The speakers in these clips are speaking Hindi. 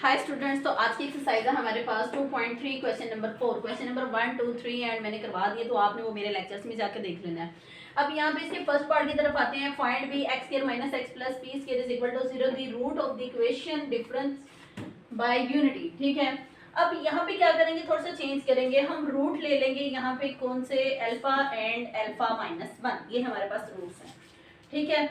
हाय स्टूडेंट्स, तो आज की एक्सरसाइज है हमारे पास 2.3 question number 4 question number 1 2 3 and मैंने करवा दिए, तो आपने वो मेरे लेक्चर्स में जाकर देख लेना है। अब यहाँ पे इसके फर्स्ट पार्ट की तरफ आते हैं। Find B X square minus X plus P square is equal to 0 the root of the equation difference by unity. ठीक है, अब यहाँ पे क्या करेंगे, थोड़ा सा चेंज करेंगे, हम रूट ले लेंगे यहाँ पे कौन से, अल्फा एंड अल्फा माइनस 1, ये हमारे पास रूट्स हैं। ठीक है,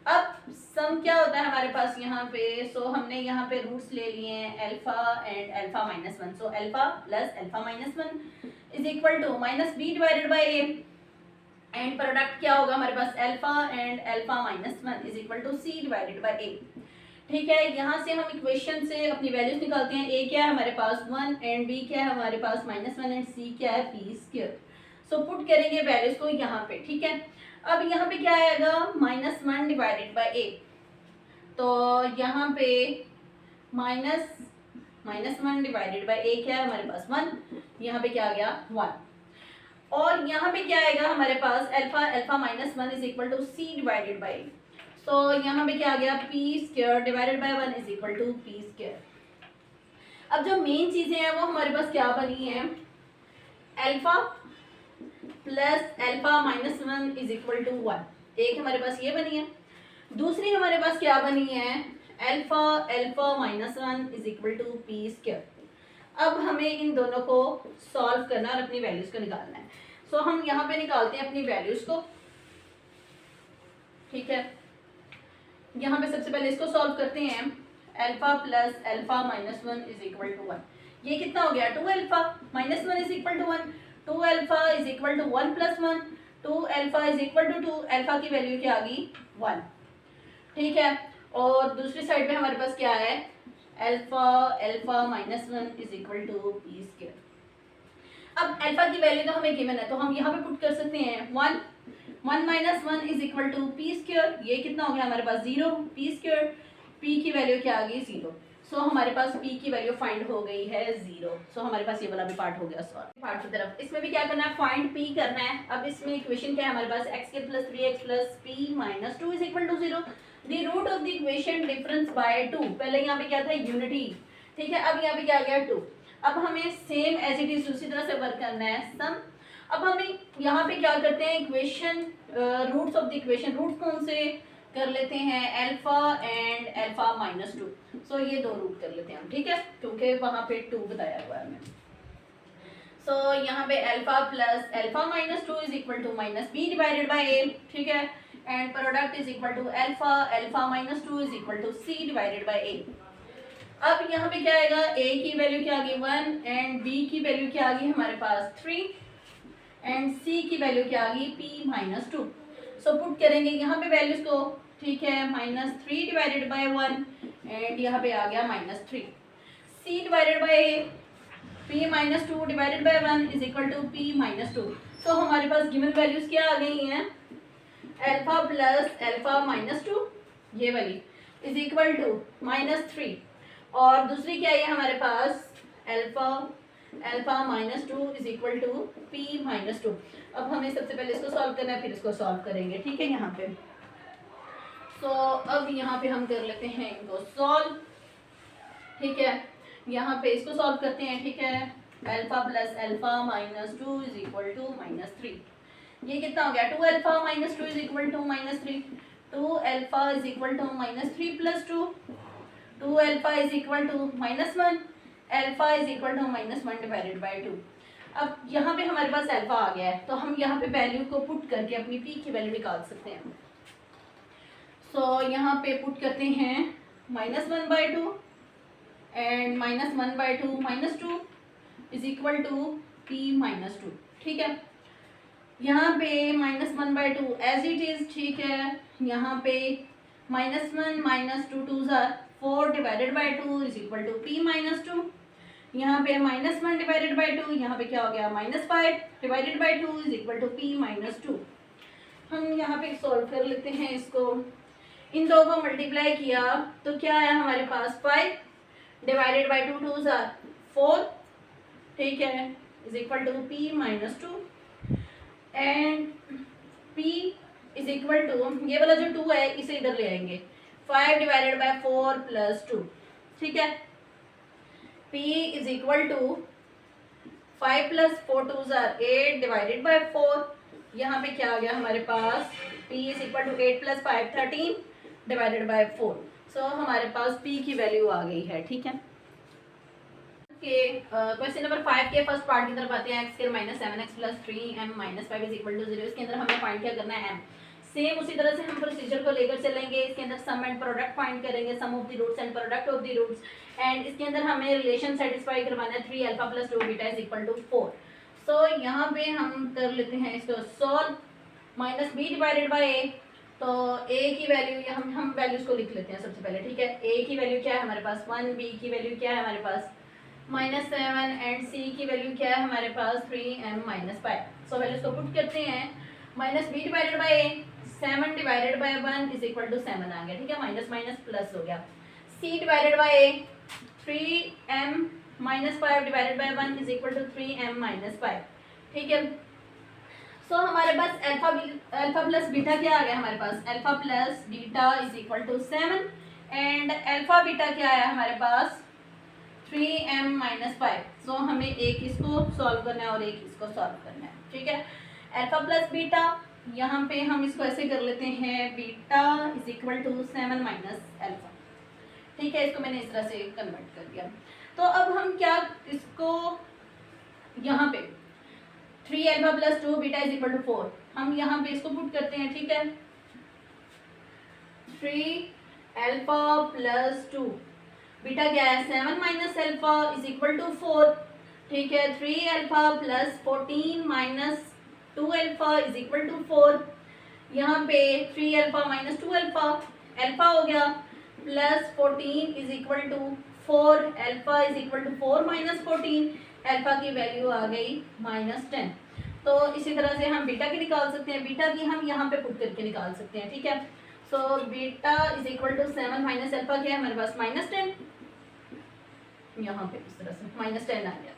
अब सम क्या होता है हमारे पास यहाँ पे, सो हमने यहाँ पे रूट्स ले लिए हैं alpha and alpha minus 1, so alpha plus alpha minus 1 is equal to minus B divided by A, and product क्या होगा हमारे पास, alpha and alpha minus 1 is equal to C divided by A. ठीक है, यहाँ से हम इक्वेशन से अपनी वैल्यूज निकालते हैं। ए क्या है हमारे पास 1 एंड बी क्या है हमारे पास -1 एंड सी क्या है पी स्क्वायर। सो पुट करेंगे वैल्यूज को यहाँ पे। ठीक है, अब यहाँ पे क्या आएगा, -1 डिवाइडेड बाय ए, तो यहाँ पे -1 डिवाइडेड बाय ए क्या है हमारे पास 1, यहाँ पे क्या आ गया 1, और यहाँ पे क्या आएगा हमारे पास alpha minus 1 is equal to C divided by A, so यहाँ पे क्या आ गया P square divided by 1 is equal to P square. अब जो मेन चीजें हैं वो हमारे पास क्या बनी है, alpha plus alpha minus 1 is equal to 1, एक हमारे पास ये बनी है। दूसरी हमारे पास क्या बनी है, alpha minus 1 is equal to P square. अब हमें इन दोनों को सॉल्व करना और अपनी वैल्यूज को निकालना है। सो हम यहाँ पे निकालते हैं अपनी वैल्यूज को। ठीक है, यहाँ पे सबसे पहले इसको सॉल्व करते हैं। Alpha plus alpha minus 1 is equal to 1, ये कितना हो गया 2 alpha minus 1 is equal to 1, 2 alpha is equal to 1 plus 1, 2 alpha is equal to 2, alpha की वैल्यू क्या आ गई 1। ठीक है, और दूसरी साइड पे हमारे पास क्या है, alpha minus 1 is equal to P square. अब अल्फा की वैल्यू तो हमें गिवन है, तो हम यहाँ पे पुट कर सकते हैं 1 minus 1 is equal to P square, ये कितना हो गया हमारे पास 0, पी स्क्वायर, पी की वैल्यू क्या आ गई 0, सो हमारे पास p की वैल्यू फाइंड हो गई है 0। सो हमारे पास ये वाला भी पार्ट हो गया सॉल्व। पार्ट की तरफ इसमें भी क्या करना है, फाइंड p करना है। अब इसमें इक्वेशन क्या है हमारे पास, x के plus 3x plus p minus 2 is equal to 0, the root of the equation difference by 2, पहले यहाँ पे क्या था यूनिटी। ठीक है, अब यहाँ पे क्या आ गया 2। अब हमें सेम एज इट इज उसी तरह से वर्क करना है सम। अब हमें यहाँ पे क्या करते हैं, equation roots of the equation, root कौन से कर लेते हैं, alpha and alpha minus 2, so ये दो रूट कर लेते हैं हम। ठीक है, क्योंकि वहाँ पे 2 बताया हुआ है हमें। सो यहाँ पे alpha plus alpha minus 2 is equal to minus B divided by A. ठीक है, and product is equal to alpha minus 2 is equal to C divided by A. अब यहाँ पे क्या आएगा, a की वैल्यू क्या आ गई 1 एंड b की वैल्यू क्या आ गई हमारे पास 3 एंड c की वैल्यू क्या आ गई p माइनस 2। सो पुट करेंगे यहाँ पे वैल्यूज को। ठीक है, -3 डिवाइडेड बाय 1 एंड यहाँ पे आ गया -3, c divided by p minus 2 divided by 1 is equal to p minus 2। So हमारे पास गिवन वैल्यूज क्या आ गई हैं, अल्फा प्लस अल्फा माइनस 2 ये वाली इज इक्वल टू -3, और दूसरी क्या है हमारे पास alpha minus 2 is equal to P minus 2। अब हमें सबसे पहले इसको सॉल्व करना है, फिर इसको सॉल्व करेंगे। ठीक है, यहाँ पे सो अब यहाँ पे हम कर लेते हैं इनको सॉल्व। ठीक है, यहाँ पे इसको सॉल्व करते हैं। ठीक है, alpha plus alpha minus 2 is equal to -3, ये कितना हो गया 2 alpha minus 2 is equal to -3, 2 alpha is equal to -3 plus 2, 2 alpha is equal to -1, alpha is equal to -1 divided by 2। अब यहाँ पे हमारे पास अल्फा आ गया है, तो हम यहाँ पे वैल्यू को पुट करके अपनी p की वैल्यू निकाल सकते हैं। सो यहाँ पे पुट करते हैं -1/2 and -1/2 -2 is equal to p minus 2। ठीक है, यहाँ पे -1/2 एज इट इज। ठीक है, यहाँ पे -1 -2 2 4 divided by 2 is equal to p minus 2, यहाँ पे -1 डिवाइडेड बाय 2, यहाँ पे क्या हो गया -5 divided by 2 is equal to p minus 2। हम यहाँ पे सॉल्व कर लेते हैं इसको। इन दो को मल्टीप्लाई किया तो क्या आया हमारे पास 5 डिवाइडेड बाय 2 2 4। ठीक है, is equal to p minus 2 and p is equal to, ये वाला जो 2 है इसे इधर ले आएंगे, 5 डिवाइडेड बाय 4 प्लस 2। ठीक है, P is equal to 5 plus 4 टू ज़ार 8 डिवाइडेड बाय 4। यहाँ पे क्या आ गया हमारे पास, P is equal to 8 plus 5 13 divided by 4। So हमारे पास P की वैल्यू आ गई है। ठीक है, क्वेश्चन नंबर 5 के फर्स्ट पार्ट की तरफ आते हैं। X square minus 7x plus 3m minus 5 is equal to 0। इसके अंदर हमें फाइंड क्या करना है, m। सेम उसी तरह से हम प्रोसीजर को लेकर चलेंगे। इसके अंदर सम एंड प्रोडक्ट फाइंड करेंगे, sum of the roots and product of the roots. And इसके अंदर हमें रिलेशन सेटिस्फाई करवाना है 3 alpha plus 2 beta is equal to 4। So यहाँ पे हम कर लेते हैं इसको solve. Minus B divided by A, तो a की वैल्यू हम वैल्यूज को लिख लेते हैं सबसे पहले। ठीक है, a की वैल्यू क्या है हमारे पास 1, b की वैल्यू क्या है हमारे पास -7 एंड c की वैल्यू क्या है हमारे पास 3m माइनस 5। सो वैल्यूज को पुट करते हैं। Minus B divided by A, 7 divided by 1 is equal to 7 आ गया। ठीक है, माइनस माइनस प्लस हो गया। c divided by A, 3m minus 5 divided by 1 is equal to 3m minus 5। ठीक है, सो हमारे पास अल्फा प्लस बीटा क्या आ गया हमारे पास, alpha plus beta is equal to 7 and alpha beta क्या आया हमारे पास 3m माइनस 5। सो हमें एक इसको सॉल्व करना है और एक इसको सॉल्व करना है। ठीक है, अल्फा प्लस बीटा, यहाँ पे हम इसको ऐसे कर लेते हैं, beta is equal to 7 minus alpha. ठीक है, इसको मैंने इस तरह से कन्वर्ट कर दिया। तो अब हम क्या इसको यहाँ पे 3 alpha plus 2 beta is equal to 4, हम यहाँ पे इसको पुट करते हैं। ठीक है, 3 अल्फा प्लस 2 बीटा क्या है 7 minus alpha is equal to 4। ठीक है, 3 alpha plus 14 minus 2 alpha is equal to 4। यहाँ पे 3 अल्फा माइनस 2 अल्फा, अल्फा हो गया plus 14 is equal to 4, alpha is equal to 4 minus 14, alpha की वैल्यू आ गई -10। तो इसी तरह से हम बीटा की निकाल सकते हैं, बीटा की हम यहाँ पे पुट करके निकाल सकते हैं। ठीक है, so beta is equal to 7 minus alpha क्या है हमारे पास -10, यहाँ पे इस तरह से -10 आ गया।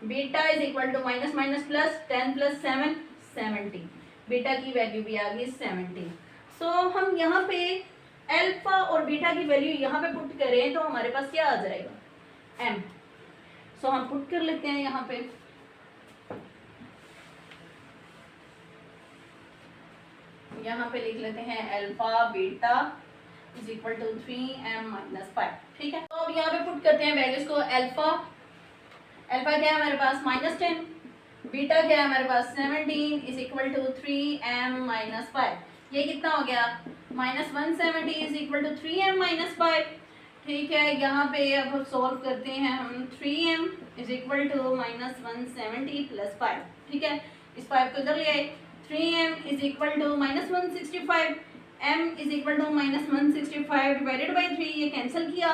Beta is equal to minus minus plus 10 plus 7 70, beta की वैल्यू भी आ गई 70। सो हम यहाँ पे अल्फा और बीटा की वैल्यू यहाँ पे पुट करें तो हमारे पास क्या आ जाएगा m। सो हम पुट कर लेते हैं यहाँ पे, यहाँ पे लिख लेते हैं alpha beta is equal to 3m minus 5। ठीक है, तो अब यहाँ पे पुट करते हैं वैल्यूज को। अल्फा क्या है हमारे पास -10, बीटा क्या है हमारे पास 17 is equal to 3m minus 5। ये कितना हो गया -170 is equal to 3m minus 5। ठीक है, यहाँ पे अब सॉल्व करते हैं हम, 3m is equal to -170 plus 5। ठीक है, इस 5 को इधर ले आए, 3m is equal to -165, m is equal to -165 divided by 3, ये कैंसिल किया,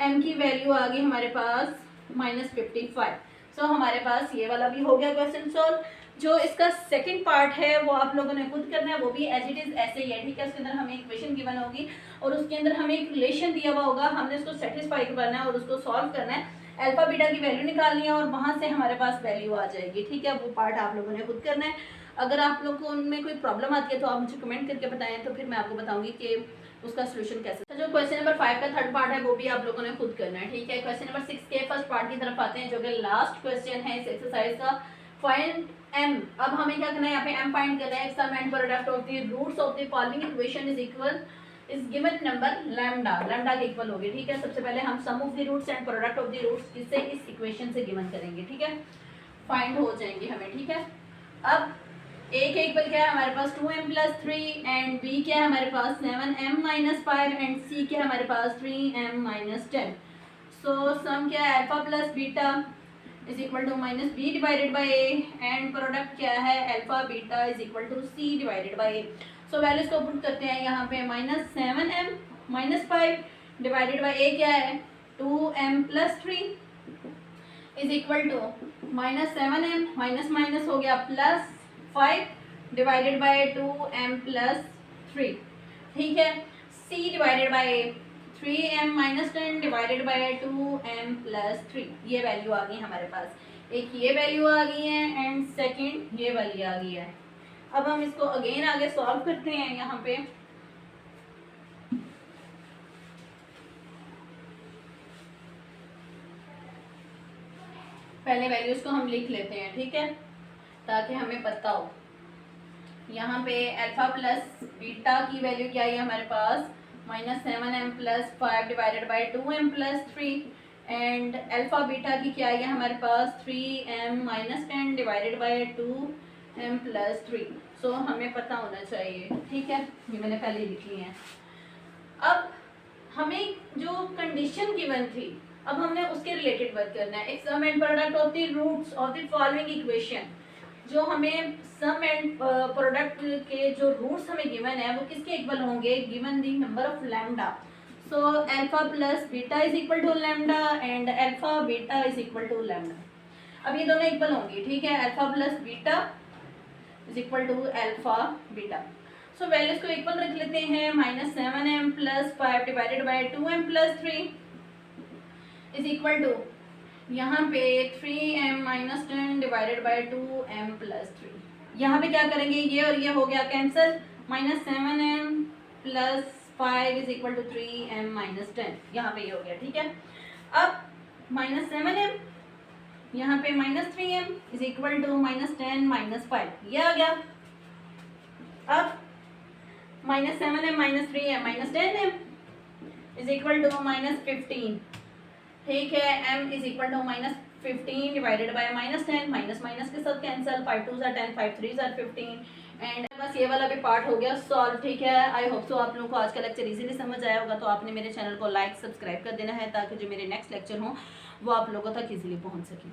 m की वैल्यू आ गई हमारे पास -55। सो हमारे पास ये वाला भी हो गया क्वेश्चन सॉल्व। जो इसका सेकंड पार्ट है वो आप लोगों ने खुद करना है, वो भी एज इट इज ऐसे ही है। ठीक है, उसके अंदर हमें इक्वेशन गिवन होगी और उसके अंदर हमें एक रिलेशन दिया हुआ होगा, हमने उसको सेटिस्फाई करना है और उसको सॉल्व करना है। अल्फा बीटा की वैल्यू निकालनी है और वहाँ से हमारे पास वैल्यू आ जाएगी। ठीक है, वो पार्ट आप लोगों ने खुद करना है। अगर आप लोग को उनमें कोई प्रॉब्लम आती है तो आप मुझे कमेंट करके बताएं, तो फिर मैं आपको बताऊंगी कि उसका सोल्यूशन कैसे। तो जो क्वेश्चन नंबर 5 का थर्ड पार्ट है वो भी आप लोगों ने खुद करना है। ठीक है, क्वेश्चन नंबर 6 के फर्स्ट पार्ट की तरफ आते हैं, जो कि लास्ट क्वेश्चन है इस एक्सरसाइज का। Find m। अब हमें क्या करना है, यहाँ पे m फाइंड करना है। Sum and product of the roots of the following equation is given number lambda के इक्वल होगी। ठीक है, सबसे पहले हम sum of the roots and product of the roots इससे इस इक्वेशन से गिवन करेंगे। ठीक है, फाइंड हो जाएंगे हमें। ठीक है, अब a के इक्वल क्या है हमारे पास 2m प्लस 3 एंड b क्या है हमारे पास 7m माइनस 5 एंड c क्या है हमारे पास 3m माइनस 10। सो सम क्या है alpha plus beta is equal to minus B divided by A and product क्या है alpha beta is equal to C divided by A. So values को पुट करते हैं यहाँ पे, -7m माइनस 5 डिवाइडेड बाई ए क्या है 2m plus 3 is equal to -7m minus minus हो गया plus 5 divided by 2m plus 3। ठीक है, c divided by 3m minus 10 divided by 2m plus 3, ये वैल्यू आ गई हमारे पास। एक ये वैल्यू आ गई है एंड सेकंड ये वाली आ गई है। अब हम इसको अगेन आगे सॉल्व करते हैं। यहाँ पे पहले वैल्यूज़ को हम लिख लेते हैं, ठीक है, ताकि हमें पता हो। यहाँ पे अल्फ़ा प्लस बीटा की वैल्यू क्या है हमारे पास, -7m + 5 divided by 2m + 3, and alpha beta की क्या है हमारे पास 3m - 10 डिवाइडेड बाई 2m + 3। सो हमें पता होना चाहिए, ठीक है, ये मैंने पहले लिख ली है। अब हमें जो कंडीशन गिवन थी, अब हमने उसके रिलेटेड वर्क करना है। एक sum and product of the roots of the following equation, जो हमें सम एंड प्रोडक्ट के जो रूट्स हमें गिवन है वो किसके इक्वल होंगे, given the number of lambda. So alpha plus beta is equal to lambda and alpha beta is equal to lambda. अब ये दोनों इक्वल होंगी, ठीक है, alpha plus beta is equal to alpha beta. So values को इक्वल रख लेते हैं, -7m + 5 divided by 2m + 3 is equal to यहाँ पे 3m - 10 डिवाइडेड बाई 2m + 3। यहाँ पे क्या करेंगे, ये और ये हो गया cancel, -7m + 5 is equal to 3m - 10, यहाँ पे ये हो गया, ठीक है। अब -7m यहाँ पे -3m इज इक्वल टू -10 - 5, ये आ गया। अब -7m - 3m - 10m is equal to -15, ठीक है, m is equal to -15 divided by -10, minus minus के साथ कैंसिल, 5 2 ज़ा 10, 5 3 ज़ा 15, एंड बस ये वाला भी पार्ट हो गया सॉल्व, ठीक है। आई होप सो आप लोगों को आज का लेक्चर इजीली समझ आया होगा। तो आपने मेरे चैनल को लाइक सब्सक्राइब कर देना है ताकि जो मेरे नेक्स्ट लेक्चर हों वो आप लोगों तक इजीली पहुंच सकें।